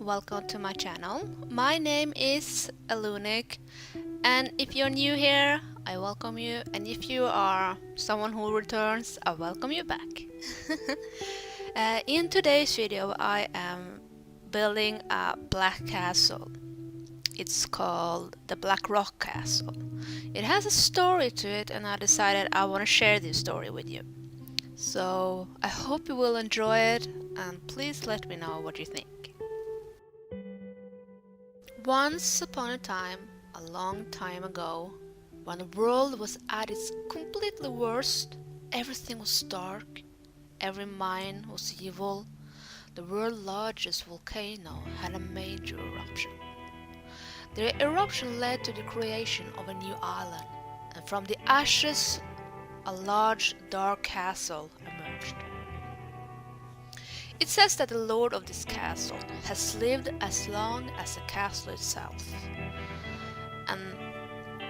welcome to my channel. My name is Elunic, and if you're new here, I welcome you, and if you are someone who returns, I welcome you back. In today's video, I am building a black castle. It's called the Black Rock Castle. It has a story to it, and I decided I want to share this story with you. So I hope you will enjoy it, and please let me know what you think. Once upon a time, a long time ago, when the world was at its completely worst, everything was dark, every mine was evil, the world's largest volcano had a major eruption. The eruption led to the creation of a new island, and from the ashes, a large dark castle emerged. It says that the lord of this castle has lived as long as the castle itself, and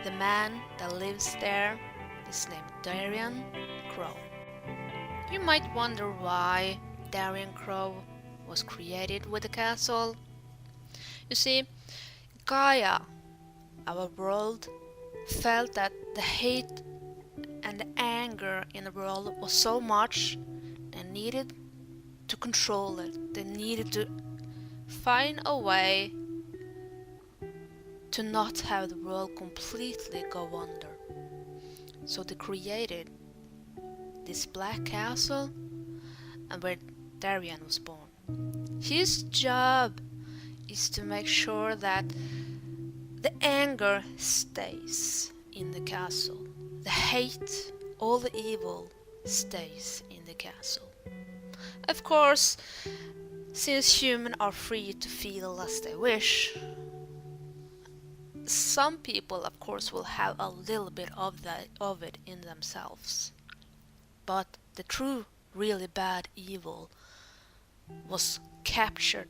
the man that lives there is named Darien Crow. You might wonder why Darien Crow was created with the castle. You see, Gaia, our world, felt that the hate and the anger in the world was so much they needed to control it. They needed to find a way to not have the world completely go under. So they created this black castle, and where Darien was born. His job is to make sure that the anger stays in the castle. The hate, all the evil stays in the castle. Of course, since humans are free to feel as they wish, some people of course will have a little bit of it in themselves. But the true, really bad evil was captured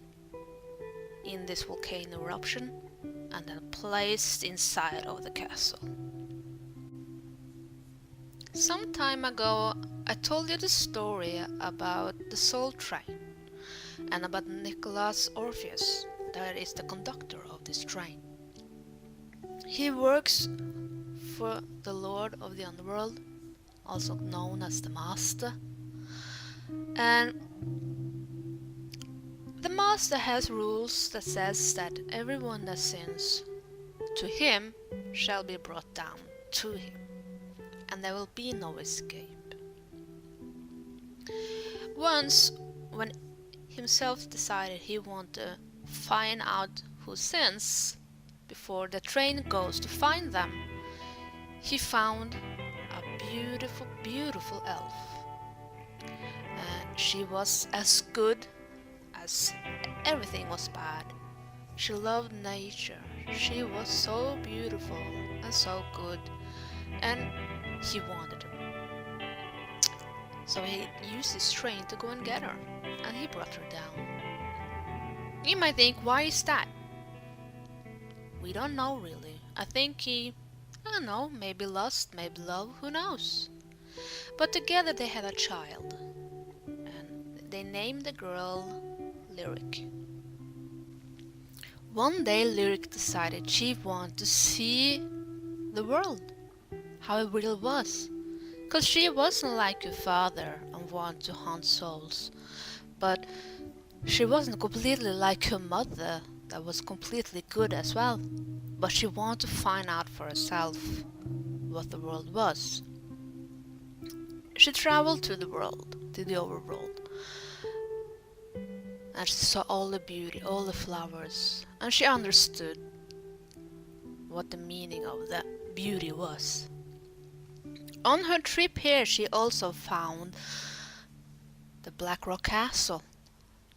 in this volcano eruption and then placed inside of the castle. Some time ago, I told you the story about the Soul Train and about Nicholas Orpheus, that is the conductor of this train. He works for the Lord of the Underworld, also known as the Master, and the Master has rules that says that everyone that sins to him shall be brought down to him, and there will be no escape. Once, when himself decided he wanted to find out who sins before the train goes to find them, he found a beautiful, beautiful elf. She was as good as everything was bad. She loved nature. She was so beautiful and so good, and he wanted her. So he used his train to go and get her, and he brought her down. You might think, why is that? We don't know really. I think he, I don't know, maybe lust, maybe love, who knows? But together they had a child, and they named the girl Lyric. One day Lyric decided she wanted to see the world, how it really was. Because she wasn't like her father and wanted to hunt souls, but she wasn't completely like her mother that was completely good as well. But she wanted to find out for herself what the world was. She traveled to the world, to the overworld, and she saw all the beauty, all the flowers, and she understood what the meaning of that beauty was. On her trip here, she also found the Black Rock Castle.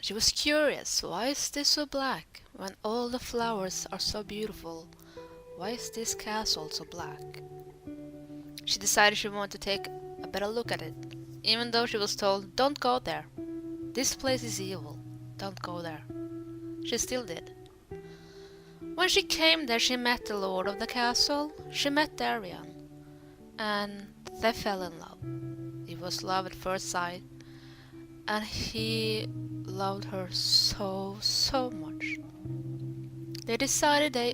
She was curious, why is this so black when all the flowers are so beautiful? Why is this castle so black? She decided she wanted to take a better look at it, even though she was told, don't go there. This place is evil. Don't go there. She still did. When she came there, she met the lord of the castle. She met Darien, and they fell in love. It was love at first sight, and he loved her so much. much. They decided they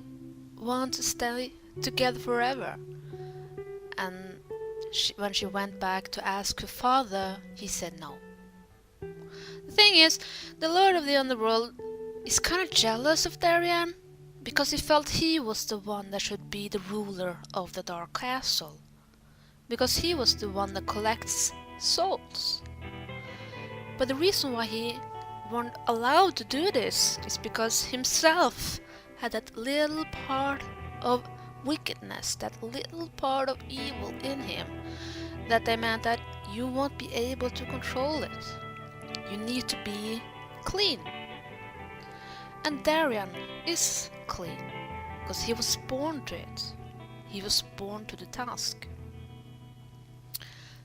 want to stay together forever. And when she went back to ask her father, he said no. The thing is, the Lord of the Underworld is kind of jealous of Darian, because he felt he was the one that should be the ruler of the Dark Castle, because he was the one that collects souls. But the reason why he weren't allowed to do this is because himself had that little part of wickedness, that little part of evil in him, that they meant that you won't be able to control it. You need to be clean. And Darian is clean, because he was born to it. He was born to the task.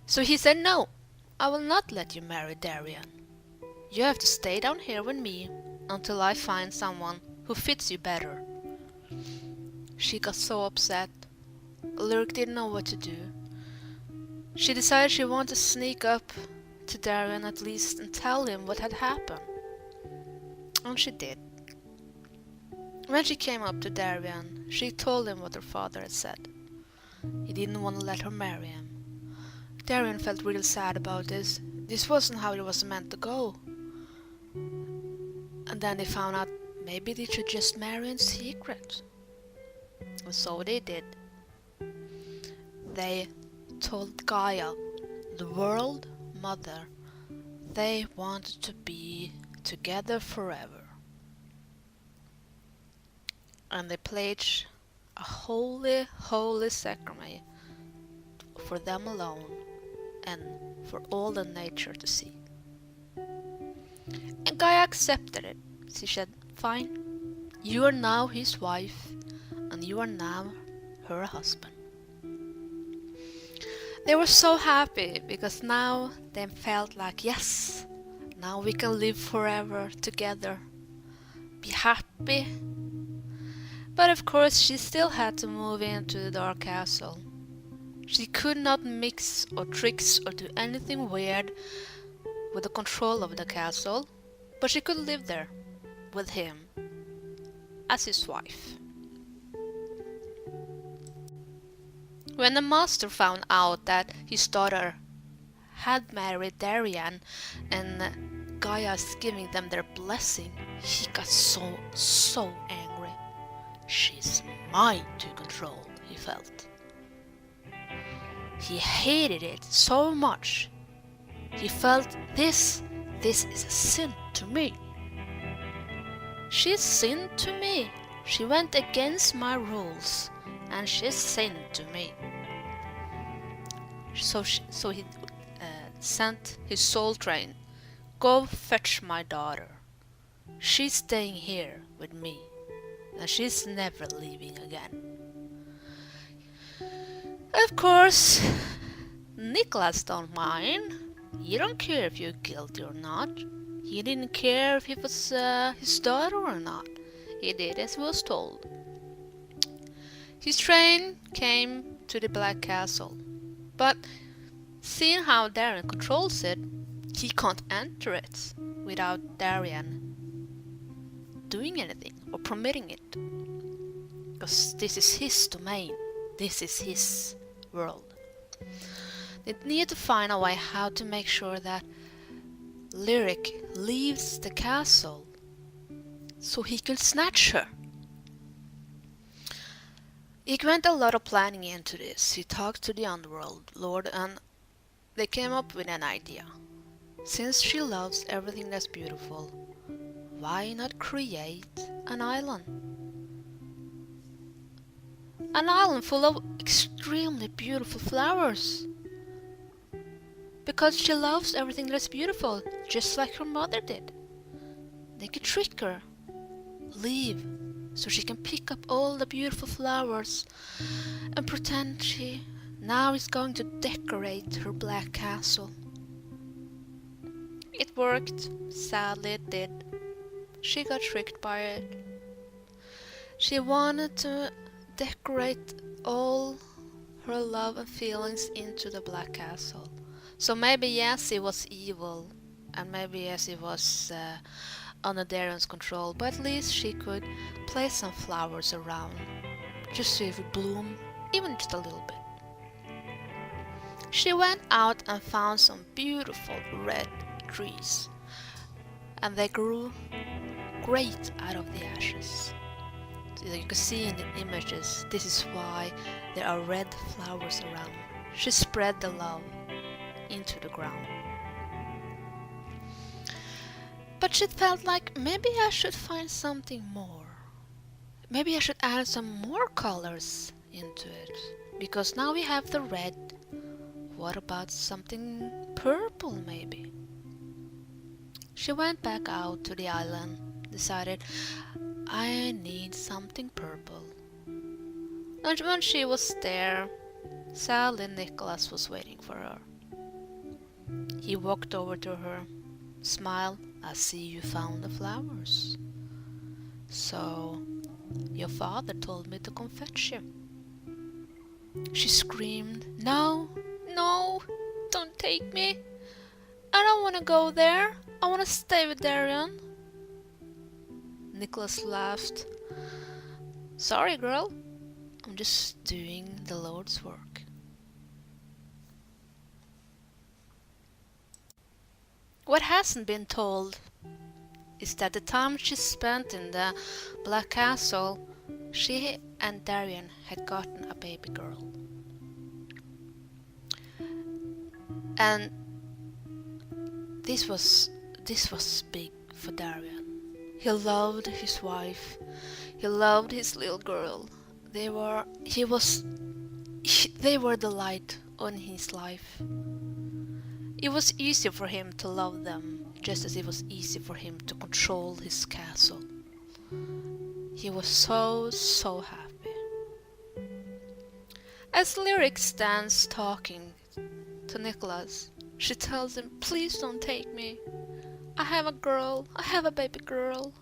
So he said, no, I will not let you marry Darian. You have to stay down here with me until I find someone who fits you better. She got so upset. Eluric didn't know what to do. She decided she wanted to sneak up to Darian at least and tell him what had happened. And she did. When she came up to Darian, she told him what her father had said. He didn't want to let her marry him. Darian felt real sad about this. This wasn't how it was meant to go. And then they found out maybe they should just marry in secret. And so they did. They told Gaia, the world mother, they wanted to be together forever. And they pledged a holy, holy sacrament for them alone and for all the nature to see. And Gaia accepted it. She said, fine, you are now his wife and you are now her husband. They were so happy because now they felt like, yes, now we can live forever together, be happy. But of course she still had to move into the Dark Castle. She could not mix or tricks or do anything weird with the control of the castle, but she could live there with him as his wife. When the master found out that his daughter had married Darian and Gaia's giving them their blessing, he got so angry. She's mine to control, he felt. He hated it so much. He felt this is a sin to me. She sinned to me. She went against my rules and she sinned to me. So he sent his soul train, go fetch my daughter. She's staying here with me and she's never leaving again. Of course, Nicholas don't mind. He don't care if you're guilty or not. He didn't care if it was his daughter or not. He did as he was told. His train came to the Black Castle, but seeing how Darian controls it, he can't enter it without Darian doing anything or permitting it. Because this is his domain. This is his world. They need to find a way how to make sure that Lyric leaves the castle so he could snatch her. He went a lot of planning into this. He talked to the Underworld Lord and they came up with an idea. Since she loves everything that's beautiful, why not create an island? An island full of extremely beautiful flowers. Because she loves everything that's beautiful, just like her mother did. They could trick her, leave, so she can pick up all the beautiful flowers and pretend she now is going to decorate her black castle. It worked, sadly it did. She got tricked by it. She wanted to decorate all her love and feelings into the black castle. So maybe yes, it was evil, and maybe yes, it was under Darian's control, but at least she could place some flowers around, just so it would bloom, even just a little bit. She went out and found some beautiful red trees, and they grew great out of the ashes. So you can see in the images, this is why there are red flowers around. She spread the love into the ground. But she felt like maybe I should find something more. Maybe I should add some more colors into it. Because now we have the red. What about something purple maybe? She went back out to the island, decided I need something purple. And when she was there, sadly Nicholas was waiting for her. He walked over to her, smiled, I see you found the flowers. So, your father told me to come fetch you. She screamed, no, don't take me. I don't want to go there. I want to stay with Darian. Nicholas laughed. Sorry, girl. I'm just doing the Lord's work. What hasn't been told is that the time she spent in the Black Castle, she and Darian had gotten a baby girl. And this was big for Darian. He loved his wife. He loved his little girl. They were the light on his life. It was easy for him to love them, just as it was easy for him to control his castle. He was so happy. As Lyric stands talking to Nicholas, she tells him, please don't take me. I have a girl. I have a baby girl.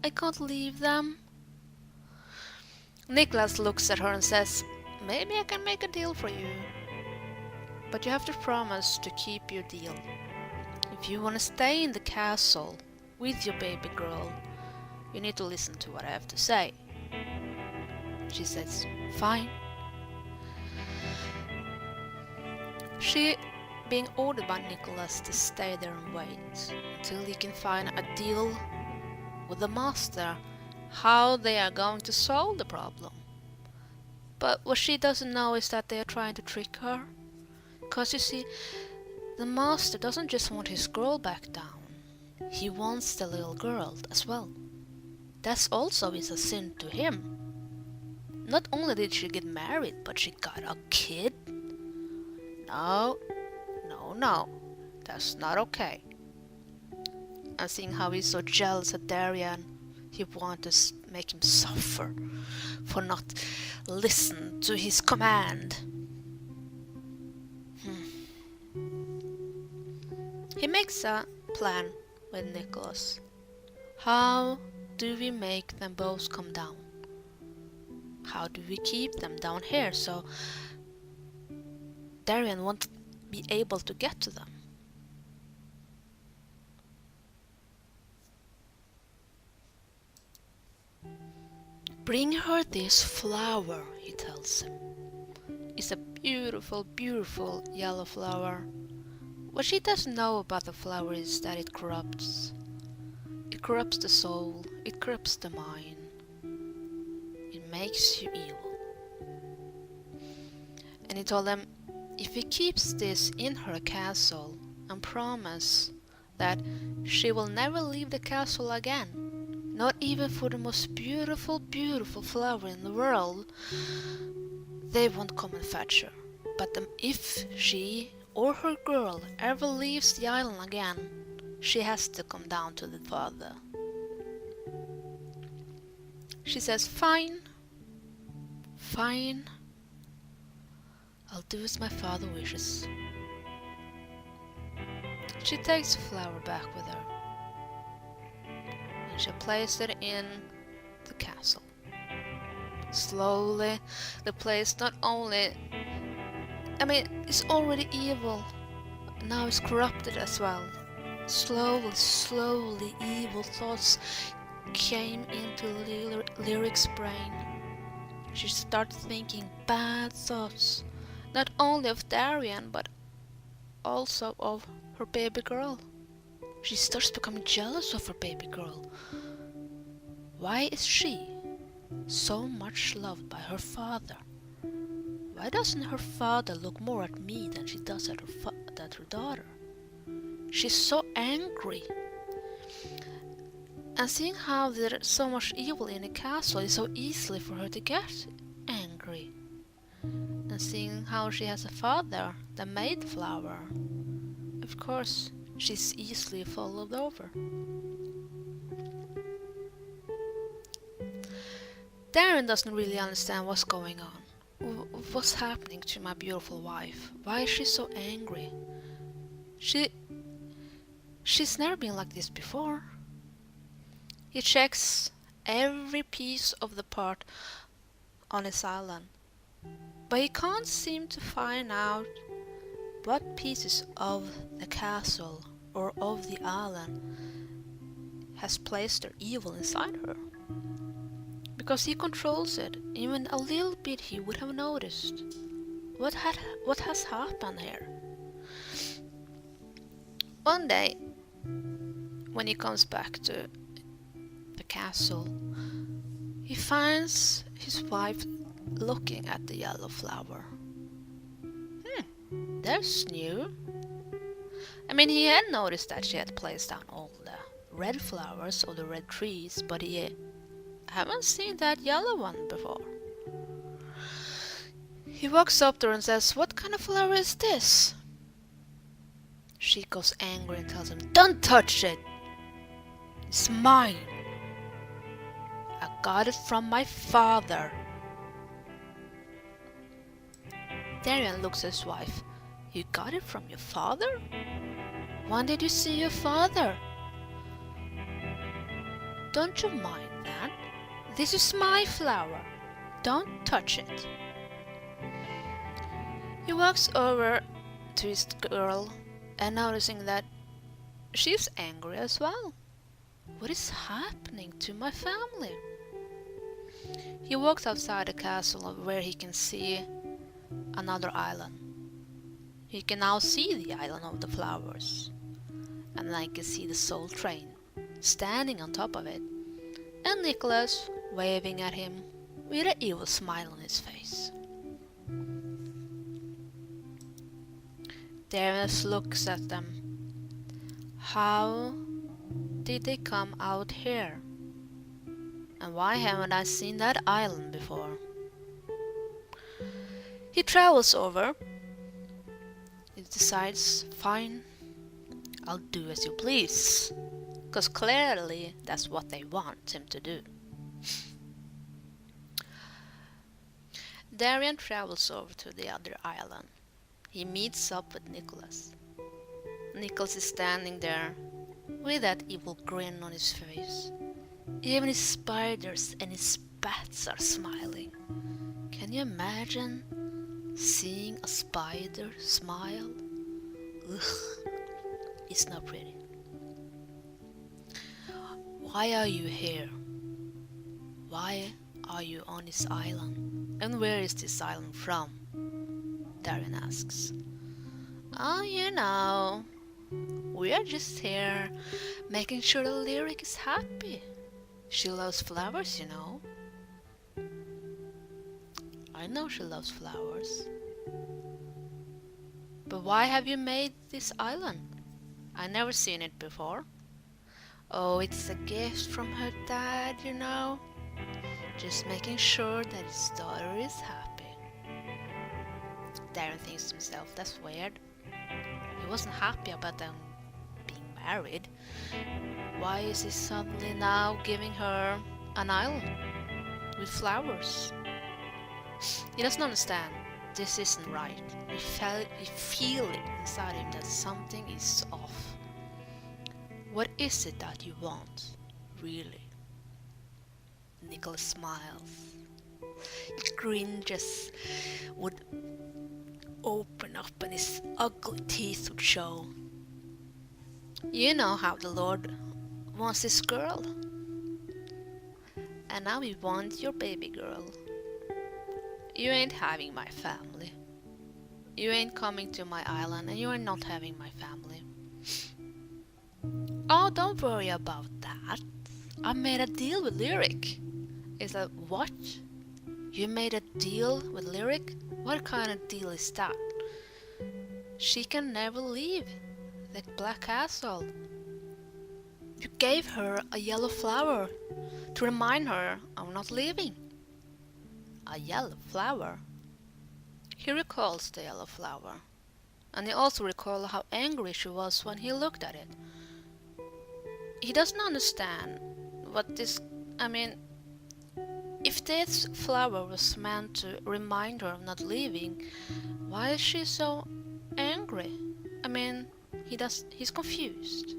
I can't leave them. Nicholas looks at her and says, maybe I can make a deal for you. But you have to promise to keep your deal. If you want to stay in the castle with your baby girl, you need to listen to what I have to say. She says, fine. She being ordered by Nicholas to stay there and wait until he can find a deal with the master how they are going to solve the problem. But what she doesn't know is that they are trying to trick her. Because you see, the master doesn't just want his girl back down. He wants the little girl as well. That's also is a sin to him. Not only did she get married, but she got a kid. No, that's not okay. And seeing how he's so jealous of Darian, he wants to make him suffer for not listening to his command. He makes a plan with Nicholas. How do we make them both come down? How do we keep them down here so Darian won't be able to get to them? Bring her this flower, he tells him. It's a beautiful, beautiful yellow flower. What she doesn't know about the flower is that it corrupts. It corrupts the soul, it corrupts the mind. It makes you evil. And he told them, if he keeps this in her castle and promise that she will never leave the castle again, not even for the most beautiful, beautiful flower in the world, they won't come and fetch her. But if she or her girl ever leaves the island again, she has to come down to the father. She says, fine, I'll do as my father wishes. She takes the flower back with her, and she places it in the castle. Slowly, the place not only, it's already evil, now it's corrupted as well. Slowly, evil thoughts came into Lyric's brain. She started thinking bad thoughts, not only of Darian, but also of her baby girl. She starts becoming jealous of her baby girl. Why is she so much loved by her father? Why doesn't her father look more at me than she does at her daughter? She's so angry. And seeing how there's so much evil in the castle, it's so easily for her to get angry. And seeing how she has a father that made flower, of course, she's easily followed over. Darren doesn't really understand what's going on. What's happening to my beautiful wife? Why is she so angry? She's never been like this before. He checks every piece of the part on his island, but he can't seem to find out what pieces of the castle or of the island has placed their evil inside her. Because he controls it, even a little bit he would have noticed. What has happened here? One day, when he comes back to the castle, he finds his wife looking at the yellow flower. That's new. I mean, he had noticed that she had placed down all the red flowers of the red trees, but he haven't seen that yellow one before. He walks up to her and says, "What kind of flower is this?" She goes angry and tells him, "Don't touch it! It's mine. I got it from my father." Darian looks at his wife. "You got it from your father? When did you see your father?" "Don't you mind that? This is my flower. Don't touch it." He walks over to his girl and noticing that she's angry as well. What is happening to my family? He walks outside the castle where he can see another island. He can now see the island of the flowers, and I can see the soul train standing on top of it, and Nicholas waving at him with an evil smile on his face. Darius looks at them. How did they come out here? And why haven't I seen that island before? He travels over. He decides, fine, I'll do as you please. Because clearly that's what they want him to do. Darian travels over to the other island. He meets up with Nicholas. Nicholas is standing there with that evil grin on his face. Even his spiders and his bats are smiling. Can you imagine seeing a spider smile? Ugh, it's not pretty. Why are you here? Why are you on this island? And where is this island from? Darren asks. Oh, you know, we are just here making sure the Lyric is happy. She loves flowers, you know. I know she loves flowers. But why have you made this island? I never seen it before. Oh, it's a gift from her dad, you know. Just making sure that his daughter is happy. Darren thinks to himself, that's weird. He wasn't happy about them being married. Why is he suddenly now giving her an island with flowers? He doesn't understand. This isn't right. He feel it inside him that something is off. What is it that you want, really? Nicholas smiles. His grin just would open up and his ugly teeth would show. You know how the Lord wants this girl. And now we want your baby girl. You ain't having my family. You ain't coming to my island and you are not having my family. Oh, don't worry about that. I made a deal with Lyric. Is that what? You made a deal with Lyric? What kind of deal is that? She can never leave the Black Castle. You gave her a yellow flower to remind her of not leaving. A yellow flower? He recalls the yellow flower. And he also recalls how angry she was when he looked at it. He doesn't understand what this... if this flower was meant to remind her of not leaving, why is she so angry? He's confused.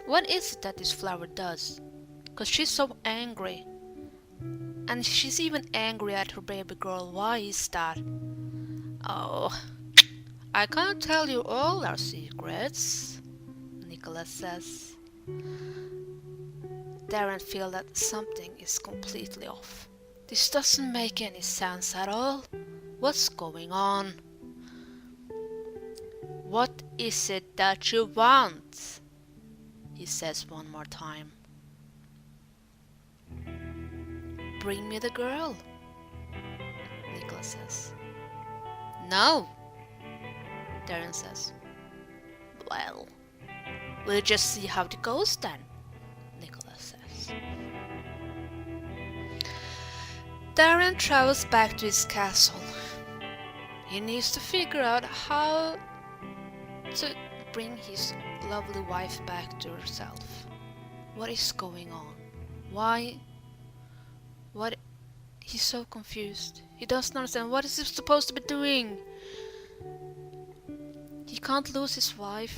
What is it that this flower does? Because she's so angry. And she's even angry at her baby girl. Why is that? Oh, I can't tell you all our secrets, Nicholas says. Darren feels that something is completely off. This doesn't make any sense at all. What's going on? What is it that you want? He says one more time. Bring me the girl, Nicholas says. No, Darren says. Well, we'll just see how it goes then, Nicholas says. Darren travels back to his castle. He needs to figure out how to bring his lovely wife back to herself. What is going on? Why? What? He's so confused. He doesn't understand. What is he supposed to be doing? He can't lose his wife.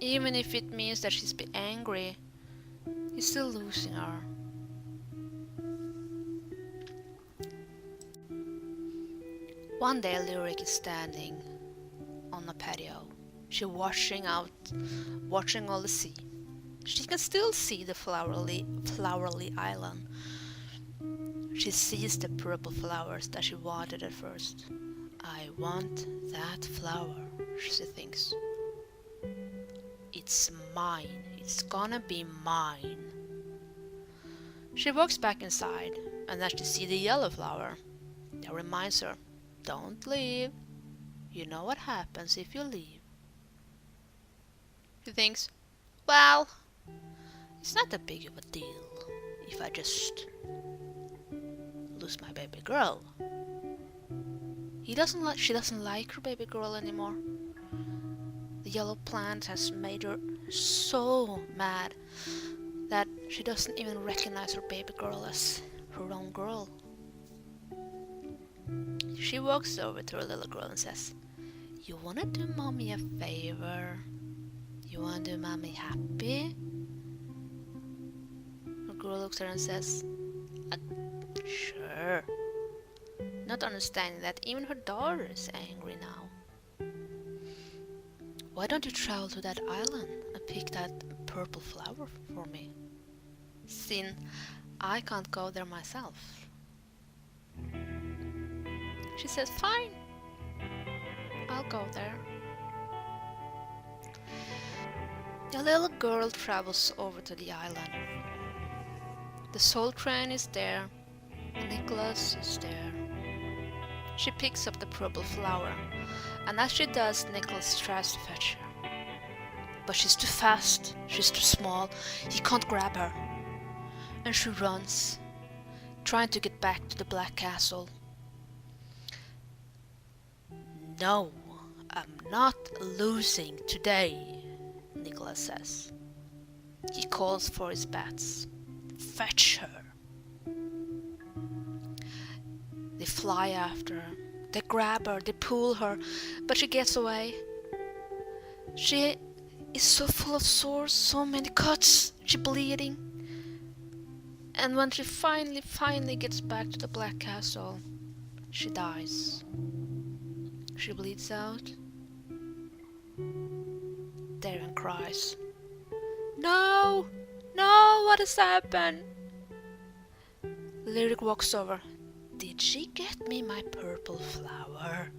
Even if it means that she's be angry, he's still losing her. One day Lyric is standing on a patio. She's watching all the sea. She can still see the flowery island. She sees the purple flowers that she wanted at first. I want that flower, she thinks. It's mine. It's gonna be mine. She walks back inside, and then she sees the yellow flower. That reminds her, don't leave. You know what happens if you leave. She thinks, well, it's not that big of a deal if I just lose my baby girl. She doesn't like her baby girl anymore. The yellow plant has made her so mad that she doesn't even recognize her baby girl as her own girl. She walks over to her little girl and says, you wanna do mommy a favor? You wanna do mommy happy? The girl looks at her and says, sure. Not understanding that even her daughter is angry now. Why don't you travel to that island and pick that purple flower for me? Since I can't go there myself. She says, fine. I'll go there. The little girl travels over to the island. The soul train is there. Nicholas is there. She picks up the purple flower, and as she does, Nicholas tries to fetch her. But she's too fast, she's too small, he can't grab her. And she runs, trying to get back to the Black Castle. No, I'm not losing today, Nicholas says. He calls for his bats. Fetch her. They fly after her. They grab her, they pull her, but she gets away. She is so full of sores, so many cuts, she's bleeding. And when she finally gets back to the Black Castle, she dies. She bleeds out. Darren cries. No! No! What has happened? Lyric walks over. Did she get me my purple flower?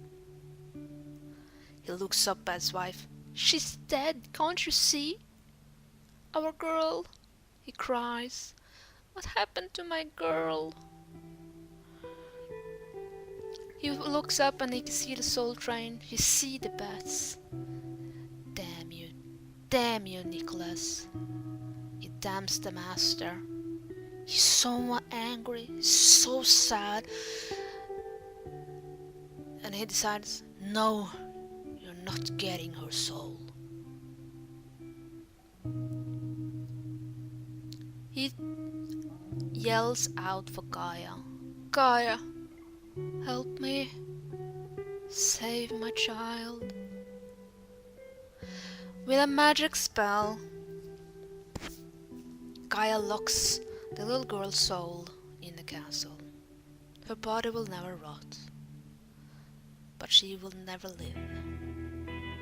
He looks up at his wife. She's dead, can't you see? Our girl, he cries. What happened to my girl? He looks up and he can see the soul train. He see the bats. Damn you, Nicholas. He damns the master. He's so angry, he's so sad. And he decides, no, you're not getting her soul. He yells out for Gaia. Gaia, help me. Save my child. With a magic spell, Gaia locks the little girl's soul in the castle. Her body will never rot, but she will never live.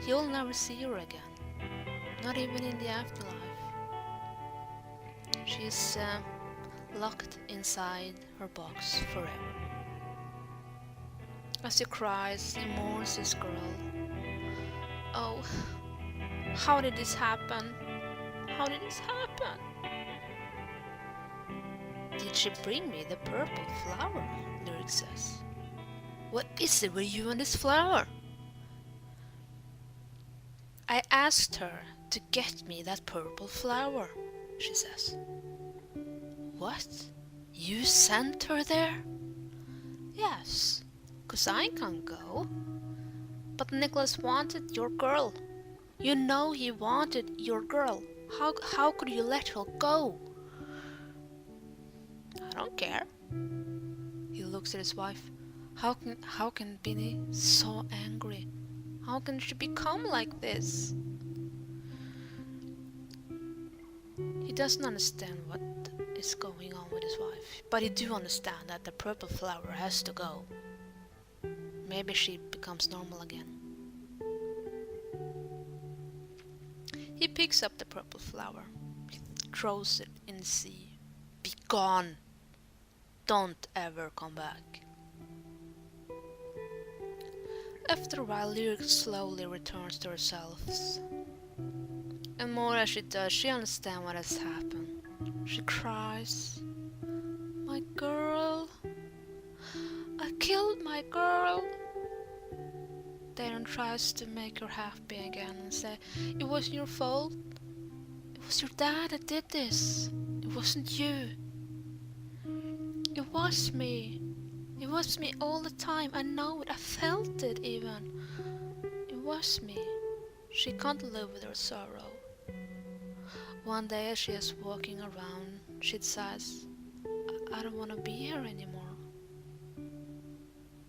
He will never see her again, not even in the afterlife. She is locked inside her box forever. As he cries, he mourns his girl. Oh, how did this happen? How did this happen? Did she bring me the purple flower? Lyric says. What is it with you and this flower? I asked her to get me that purple flower, she says. What? You sent her there? Yes, 'cause I can't go. But Nicholas wanted your girl. You know he wanted your girl. How could you let her go? I don't care. He looks at his wife. How can Binny so angry? How can she become like this? He doesn't understand what is going on with his wife, but he do understand that the purple flower has to go. Maybe she becomes normal again. He picks up the purple flower. He throws it in the sea. Be gone! Don't ever come back. After a while, Lyric slowly returns to herself. And more as she does, she understands what has happened. She cries. My girl! I killed my girl! Darren tries to make her happy again and say, it wasn't your fault. It was your dad that did this. It wasn't you. It was me. It was me all the time. I know it. I felt it even. It was me. She can't live with her sorrow. One day as she is walking around, she decides, I don't want to be here anymore.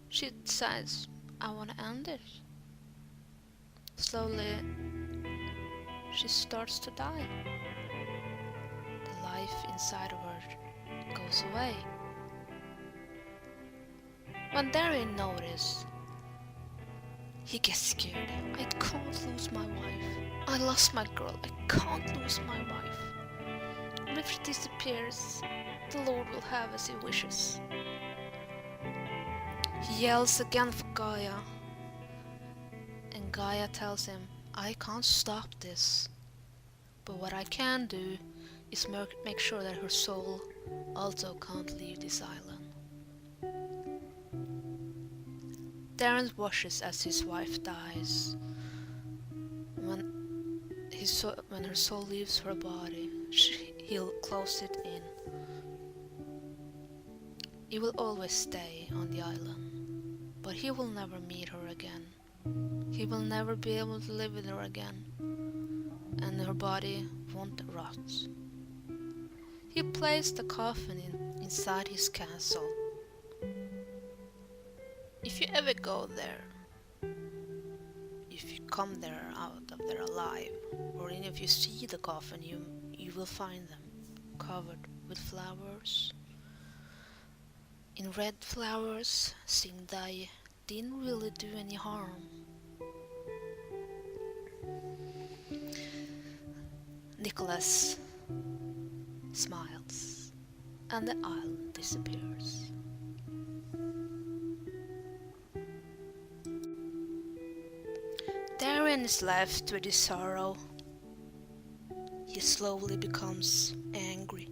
She decides, I want to end it. Slowly, she starts to die. The life inside of her goes away. When Darren notices, he gets scared. I can't lose my wife. I lost my girl. I can't lose my wife. And if she disappears, the Lord will have as he wishes. He yells again for Gaia. And Gaia tells him, I can't stop this. But what I can do is make sure that her soul also can't leave this island. Darren watches as his wife dies. When her soul leaves her body, he'll close it in. He will always stay on the island, but he will never meet her again. He will never be able to live with her again, and her body won't rot. He placed the coffin inside his castle. If you ever go there, if you come there out of there alive, or even if you see the coffin, you will find them covered with flowers. In red flowers, seeing they didn't really do any harm. Nicholas smiles, and the island disappears. Darren is left with his sorrow. He slowly becomes angry.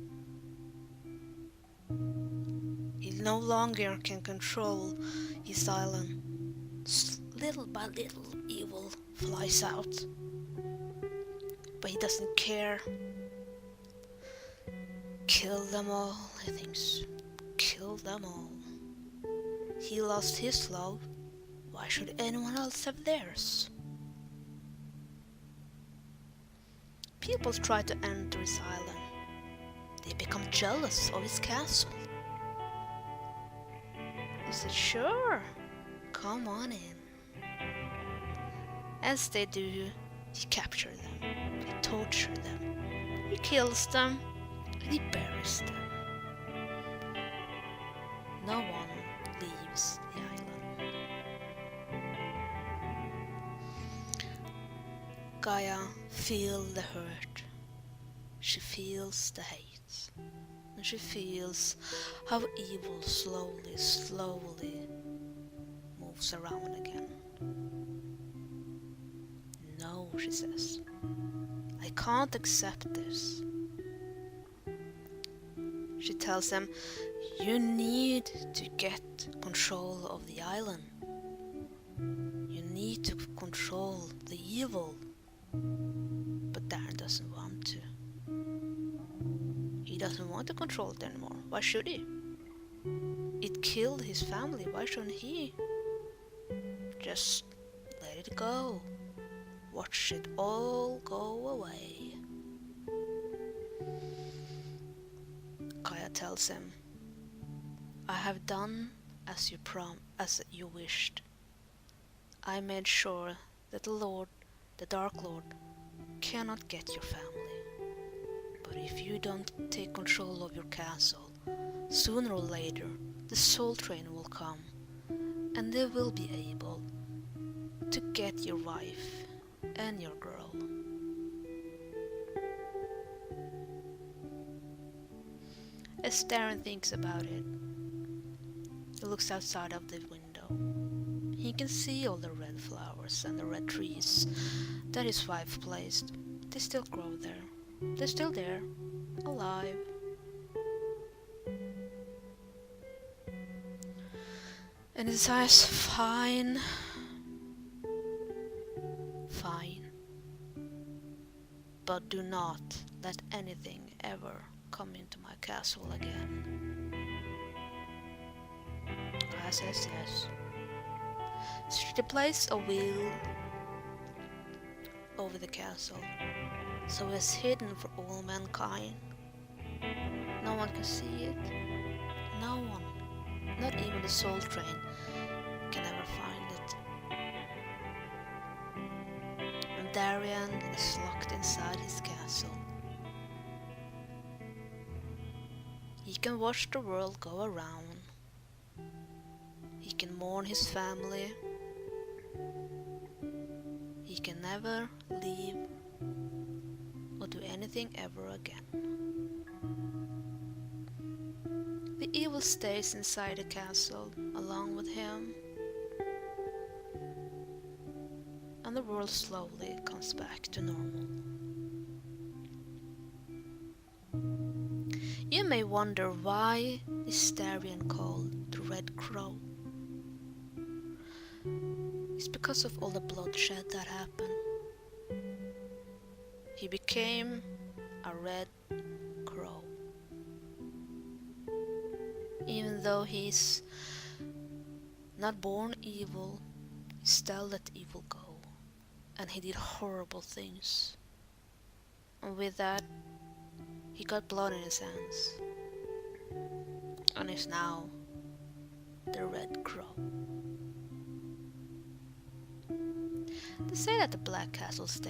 He no longer can control his island. Little by little, evil flies out. But he doesn't care. Kill them all, he thinks. Kill them all. He lost his love. Why should anyone else have theirs? People try to enter his island. They become jealous of his castle. He said, sure, come on in. As they do, he captures them, he tortures them, he kills them, and he buries them. No one leaves the island. Gaia feels the hurt, she feels the hate, and she feels how evil slowly moves around again. No, she says, I can't accept this. She tells them, you need to get control of the island. You need to control the evil. But Darren doesn't want to. He doesn't want to control it anymore. Why should he? It killed his family. Why shouldn't he just let it go? Watch it all go away. Gaia tells him, I have done as you wished. I made sure that the Dark Lord, cannot get your family. But if you don't take control of your castle, sooner or later the Soul Train will come, and they will be able to get your wife and your girl. As Darren thinks about it, he looks outside of the window. He can see all the red flowers and the red trees that his wife placed. They still grow there. They're still there, alive. And he says, fine. But do not let anything ever come into my castle again. Gaia says yes. She placed a wheel over the castle, so it's hidden for all mankind. No one can see it. No one, not even the Soul Train, can ever find it. And Darien is locked inside his castle. He can watch the world go around. He can mourn his family. He can never leave or do anything ever again. The evil stays inside the castle along with him, and the world slowly comes back to normal. You may wonder why is Darien called the Red Crow. It's because of all the bloodshed that happened. He became a red crow. Even though he's not born evil, he still let evil go. And he did horrible things. And with that, he got blood in his hands. And is now the Red Crow. They say that the Black Castle is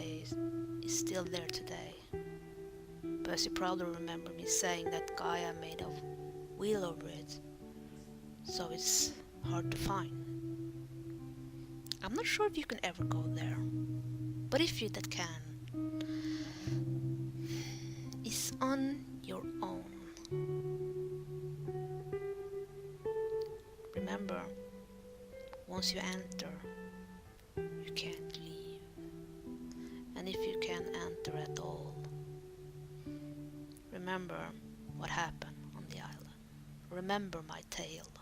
still there today. But as you probably remember me saying that Gaia made a wheel over it, so it's hard to find. I'm not sure if you can ever go there, but if you that can, on your own. Remember, once you enter, you can't leave. And if you can enter at all, remember what happened on the island. Remember my tale.